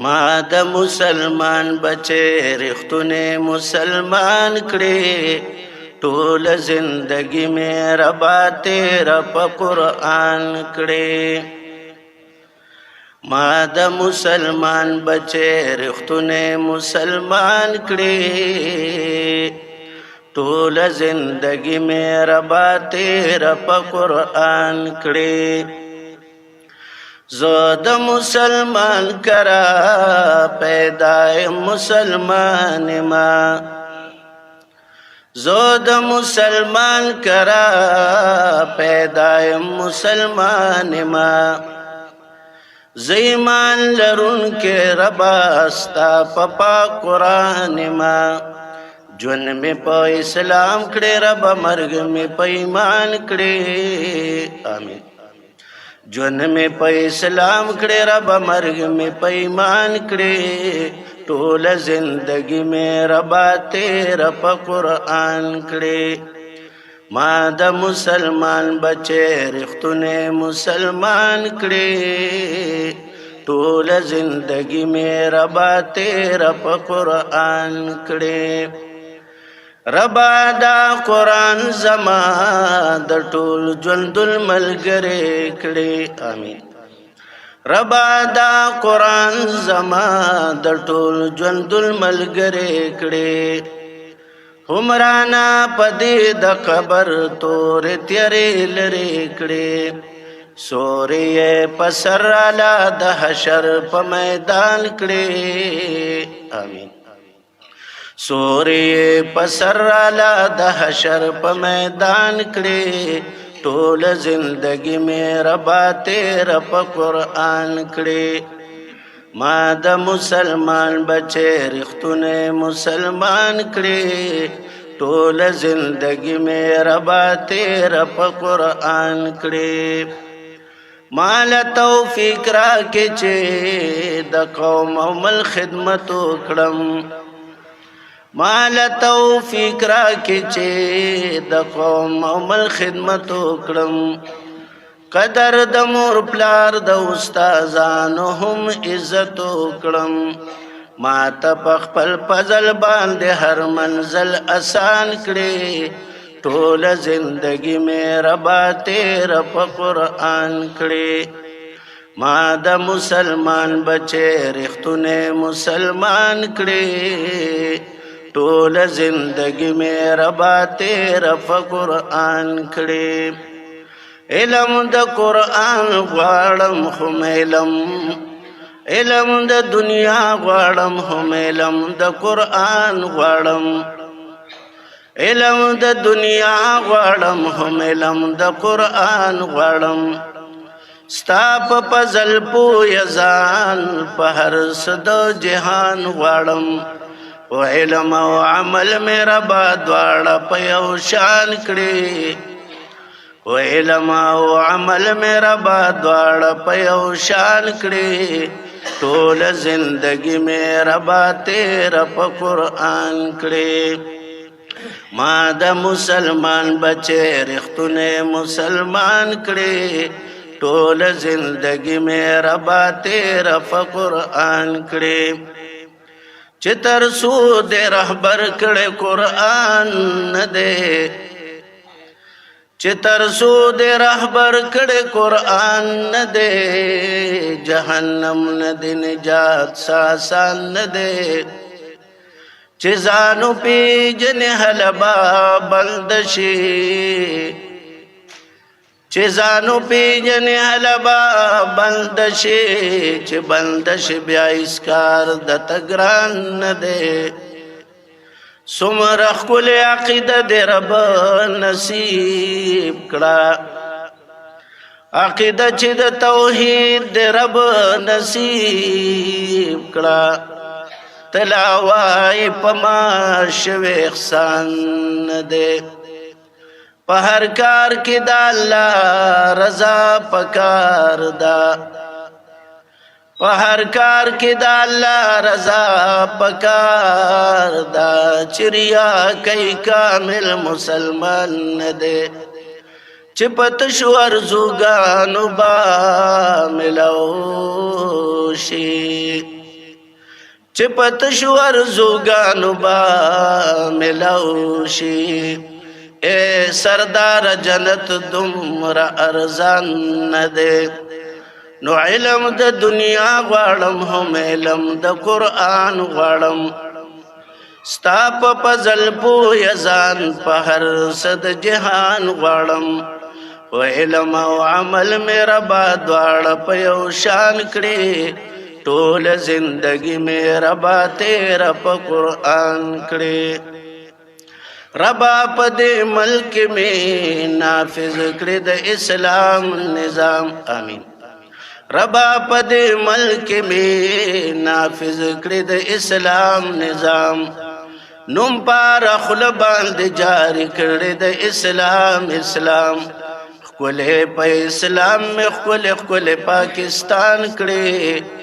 ما د مسلمان بچې رښتونه مسلمان کړې ټول زندگی مې ربا تیرا په قرآن کړې ما د مسلمان بچې رښتونه مسلمان کړې ټول زندگی مې ربا تیرا په قرآن کړې زو د مسلمان کرا پیدای مسلمان ما زو د مسلمان کرا پیدای مسلمان ما زیمان لرون کے ربا استا پپا قرآن ما جون میں پا اسلام کڑے ربا مرگ میں پا ایمان کڑے آمین جون میں پا اسلام کڑے ربا مرگ میں پا ایمان کڑے ټول زندگی میں ربا تیرا پا قرآن کڑے ما د مسلمان بچے رښتونه مسلمان کڑے ټول زندگی میں ربا تیرا پا قرآن کڑے ربا دا قرآن زما د ټول ژوند الملګری کړي آمین ربا دا قرآن زما د ټول ژوند الملګری کړي همرانا پدې د قبر تور تیرې لري کړي سورې پسر اعلی د حشر په میدان کړي آمین سوری پسر اعلی د حشر په میدان کړي ټول زندگی میں ربا تیرا په قرآن کړي ما د مسلمان بچے رښتونه مسلمان کړي ټول زندگی میں ربا تیرا په قرآن کړي مال توفیق را کې چې د قوم او مل خدمت وکړم مال توفیق را کې چې د قوم او مل خدمت وکړم قدر د مور پلار د استادانو هم عزت وکړم ما ته په خپل فضل باندې هر منزل آسان کړې ټول زندگی مې ربا تیرا په قرآن کړې ما د مسلمان بچې رښتونه مسلمان کړې ټول زندگی میں ربا تیرا په قرآن کړي علم د قرآن غواړم هم علم د دنیا غواړم هم علم د قرآن غواړم علم د دنیا غواړم هم علم د قرآن غواړم ستا په فضل پوی ځان په هر څه د جهان غواړم و علم او عمل میرا با دواړه په یو شان کړي و علم او عمل میرا با دواړه په یو شان کړي ټول زندگی میرا با تیرا په قرآن کړي ما د مسلمان بچې رښتونه مسلمان کړي ټول زندگی میرا با تیرا په قرآن کړي چې تر سود رهبر کړه قرآن نه دے چې تر سود رهبر کړه قرآن نه دے جهنم نه دې نجات ساسان نه دے چې ځانو پیجن حلبا بلدشي چې ځانو پیجن حلبا بلدشي چې بلدش بیا اسکار د تګران نه دی څومره ښکلې عقیده دې رب نصیب کړه عقیده چې د توحید دې رب نصیب کړه تلاوای په ما شوی احسان نه دی په هر کار کې د الله رضا پکار دا په هر کار کې د الله رضا پکار دا چریا کوي کامل مسلمان نه دی چې پت شو ارزوګانو با ملو شي چې پتشو ارزوګانو با ملاوشي اے سردار جنت دومره ارزان نه دی نو علم د دنیا غواړم هم علم د قرآن غواړم ستا په فضل پوهه ځان په هر څه د جهان غواړم و علم او عمل مې ربا دواړه په یو شان کړې ټول زندگی مې ربا تیره په قرآن کړې ربا په دې ملک مې نافذ کړې د اسلام نظام آمین ربا په دې ملک مې نافذ کړې د اسلام نظام نوم پار خل باندې جاری کړې د اسلام اسلام خپلې په اسلام مې خپلې پاکستان کړې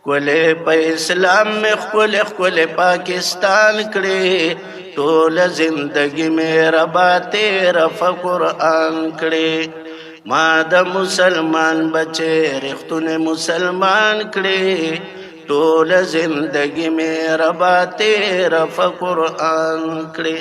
خپلې په اسلام مې خپلې پاکستان کړې ټول زندگی مې ربا تیره په قرآن کړې ما د مسلمان بچې رښتونه مسلمان کړې ټول زندگی مې ربا تیره په قرآن کړې